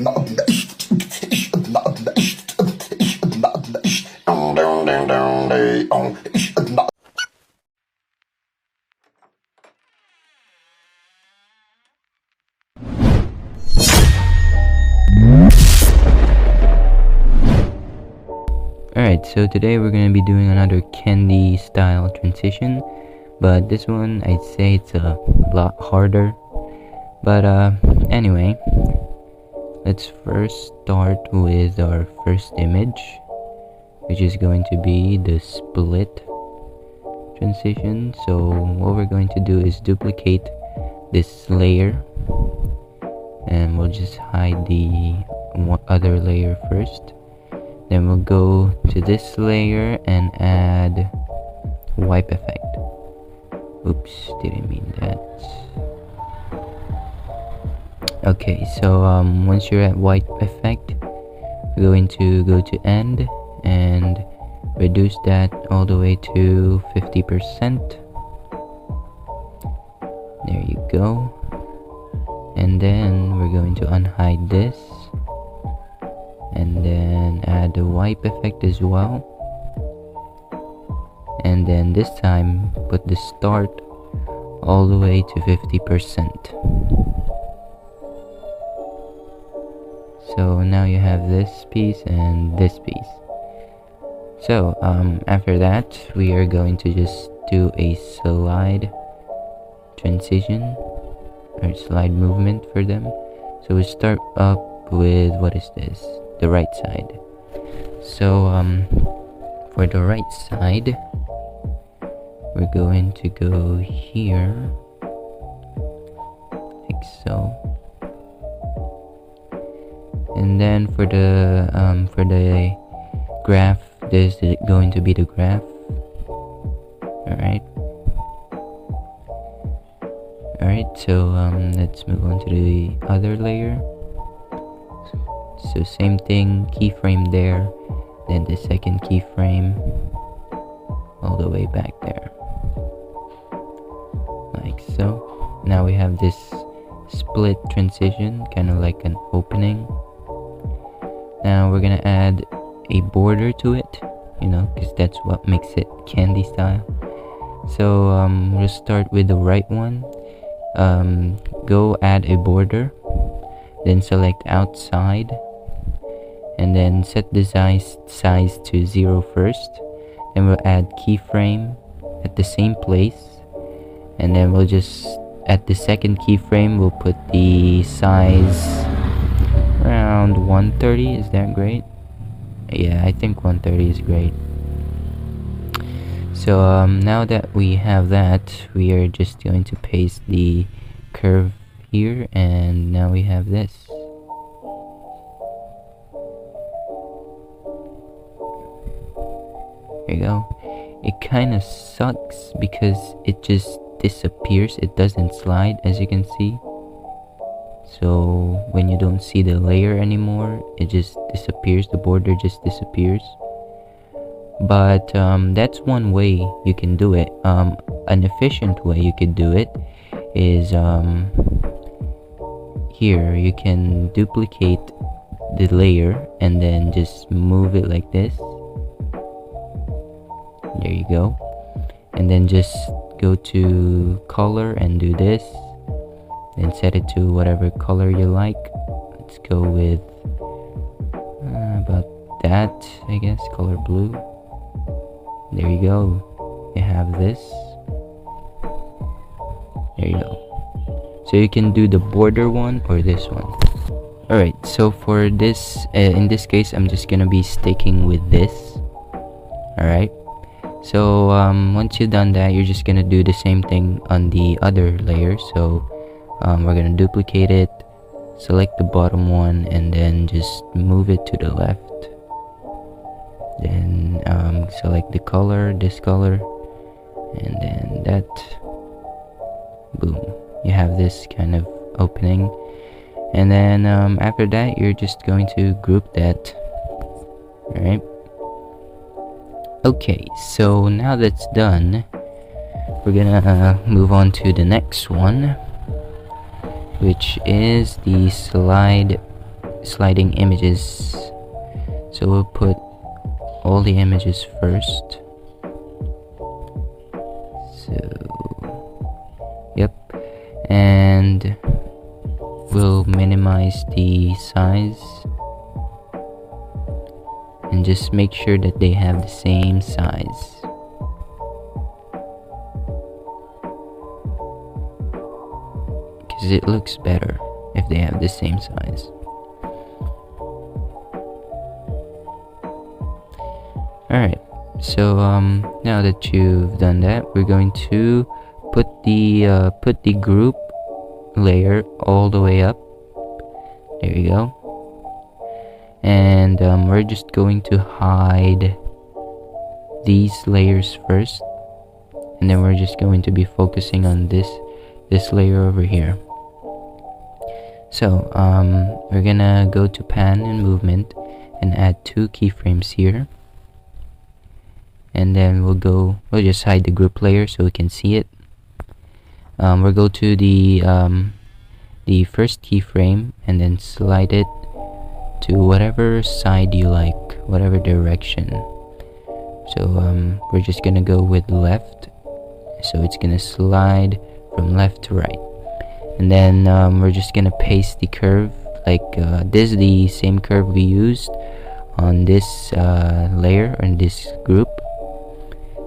Alright, so today we're going to be doing another candy style transition, but this one I'd say it's a lot harder. But anyway, let's first start with our first image, which is going to be the split transition. So what we're going to do is duplicate this layer, and we'll just hide the other layer first. Then we'll go to this layer and add wipe effect. Oops, didn't mean that. Okay, so once you're at wipe effect, we're going to go to end and reduce that all the way to 50%. There you go. And then we're going to unhide this, and then add the wipe effect as well, and then this time put the start all the way to 50%. So now you have this piece and this piece. So after that we are going to just do a slide transition or slide movement for them. So we start up with, what is this? The right side. So for the right side, we're going to go here, like so. And then for the graph, this is going to be the graph. Alright, so let's move on to the other layer. So same thing, keyframe there, then the second keyframe all the way back there, like so. Now we have this split transition, kind of like an opening. Now we're gonna add a border to it, because that's what makes it candy style. So we'll start with the right one. Go add a border, then select outside, and then set the size to 0 first. Then we'll add keyframe at the same place, and then we'll just, at the second keyframe, we'll put the size around 130. Is that great? Yeah, I think 130 is great. So now that we have that, we are just going to paste the curve here, and now we have this. There you go. It kind of sucks because it just disappears. It doesn't slide, as you can see. So when you don't see the layer anymore, it just disappears. The border just disappears. But that's one way you can do it. An efficient way you could do it is here you can duplicate the layer and then just move it like this. There you go. And then just go to color and do this, then set it to whatever color you like. Let's go with about that, I guess, color blue. There you go. You have this. There you go. So you can do the border one or this one. Alright, so for this, in this case, I'm just gonna be sticking with this. Alright. So once you've done that, you're just gonna do the same thing on the other layer. So we're gonna duplicate it, select the bottom one, and then just move it to the left. Then select the color, this color, and then that. Boom, you have this kind of opening. And then after that, you're just going to group that. Alright. Okay, so now that's done, we're gonna move on to the next one, which is the slide sliding images. So we'll put all the images first. So yep, and we'll minimize the size and just make sure that they have the same size. Because it looks better if they have the same size. Alright, so now that you've done that, we're going to put the group layer all the way up. There you go. And we're just going to hide these layers first, and then we're just going to be focusing on this layer over here. So we're gonna go to pan and movement and add 2 keyframes here, and then we'll just hide the group layer so we can see it. We'll go to the first keyframe and then slide it to whatever side you like, whatever direction. So we're just gonna go with left, so it's gonna slide from left to right. And then we're just gonna paste the curve, like this is the same curve we used on this layer or in this group.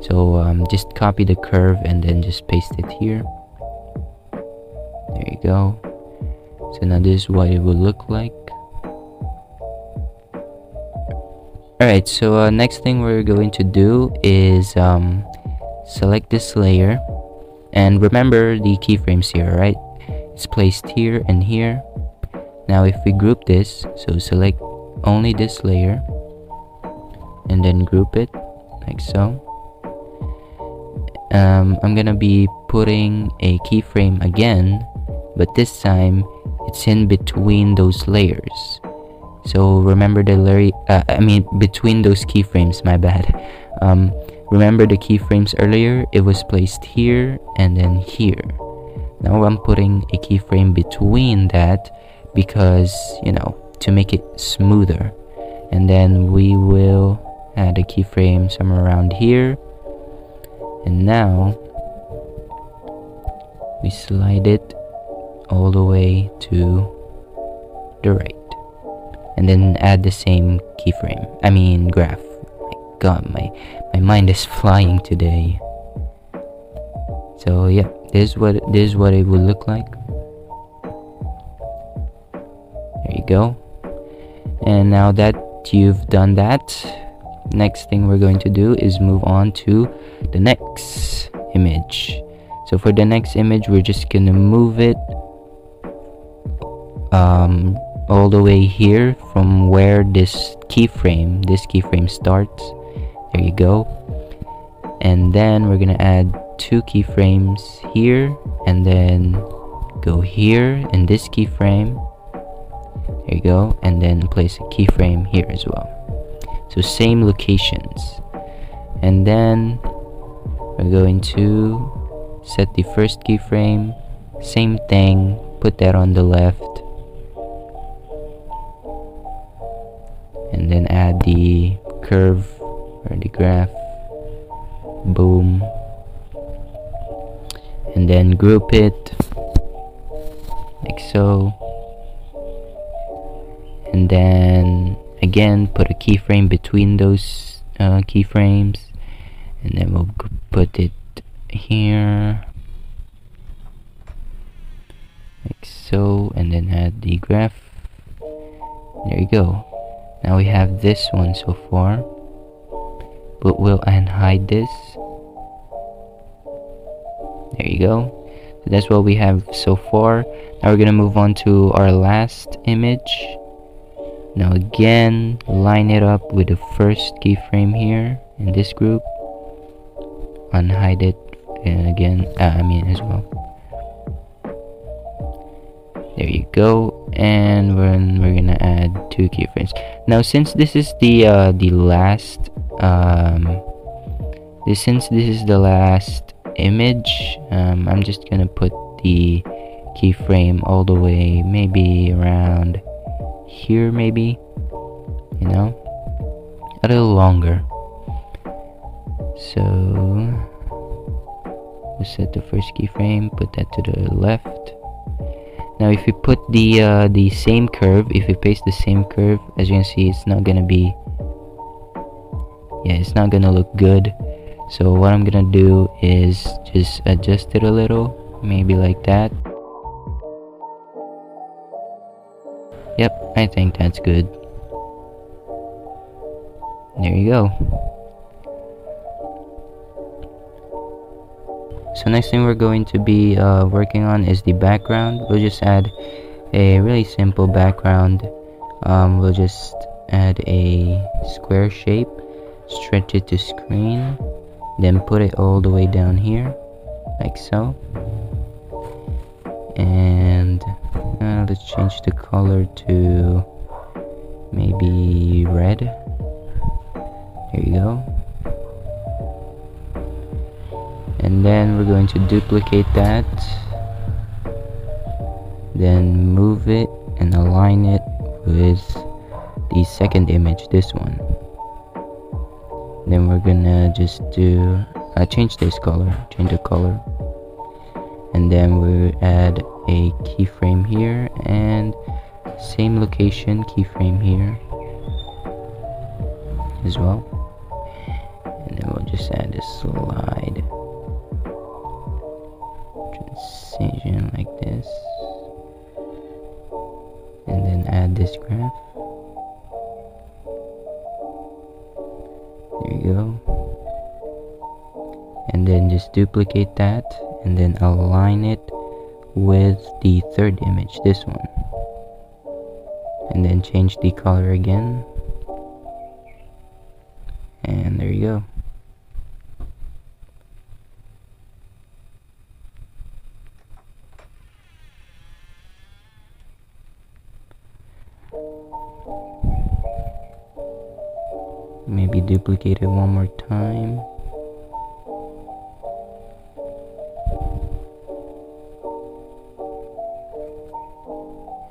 So just copy the curve and then just paste it here. There you go. So now this is what it would look like. Alright, so next thing we're going to do is select this layer, and remember the keyframes here, right? It's placed here and here. Now if we group this, so select only this layer and then group it like so. I'm gonna be putting a keyframe again, but this time it's in between those layers. So remember the layer, between those keyframes, my bad. Remember the keyframes earlier, it was placed here and then here. Now I'm putting a keyframe between that because, you know, to make it smoother. And then we will add a keyframe somewhere around here. And now we slide it all the way to the right. And then add the same keyframe, graph. My god, my mind is flying today. So yeah, this is what it would look like. There you go. And now that you've done that, next thing we're going to do is move on to the next image. So for the next image, we're just gonna move it all the way here from where this keyframe starts. There you go. And then we're gonna add 2 keyframes here, and then go here in this keyframe. There you go. And then place a keyframe here as well. So same locations. And then we're going to set the first keyframe, same thing, put that on the left, and then add the curve or the graph. Boom. And then group it like so. And then again put a keyframe between those keyframes, and then we'll put it here like so, and then add the graph. There you go. Now we have this one so far, but we'll unhide this. There you go. So that's what we have so far. Now we're gonna move on to our last image. Now again, line it up with the first keyframe here in this group. Unhide it again, as well. There you go. And we're gonna add 2 keyframes. Now since this is the last image, I'm just gonna put the keyframe all the way maybe around here maybe, you know, a little longer. So we'll set the first keyframe, put that to the left. Now if you put the same curve, if you paste the same curve, as you can see, it's not gonna be, it's not gonna look good. So what I'm gonna do is just adjust it a little, maybe like that. Yep, I think that's good. There you go. So next thing we're going to be working on is the background. We'll just add a really simple background. We'll just add a square shape, stretch it to screen, then put it all the way down here, like so. And let's change the color to maybe red. There you go. And then we're going to duplicate that, then move it and align it with the second image, this one. Then we're gonna just do change this color, change the color, and then we'll add a keyframe here, and same location keyframe here as well. And then we'll just add a slide transition like this, and then add this graph. There you go. And then just duplicate that and then align it with the third image, this one, and then change the color again, and there you go. Maybe duplicate it one more time.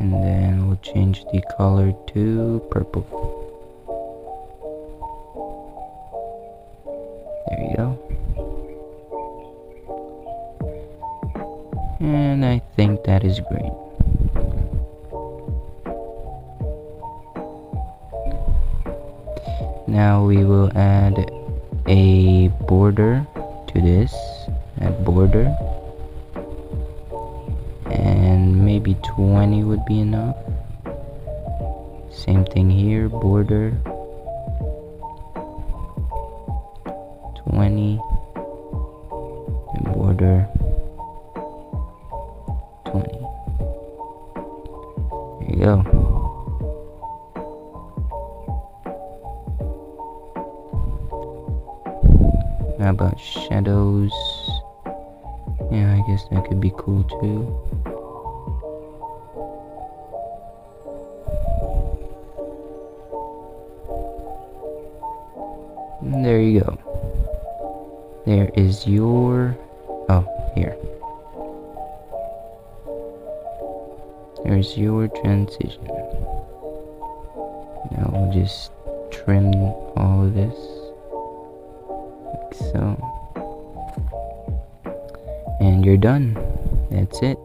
And then we'll change the color to purple. There you go. And I think that is great. Now we will add a border to this, add border, and maybe 20 would be enough. Same thing here, border 20 and border 20. There you go. How about shadows? Yeah, I guess that could be cool too. And there you go. There is your... oh, here. There's your transition. Now we'll just trim all of this. So, and you're done. That's it.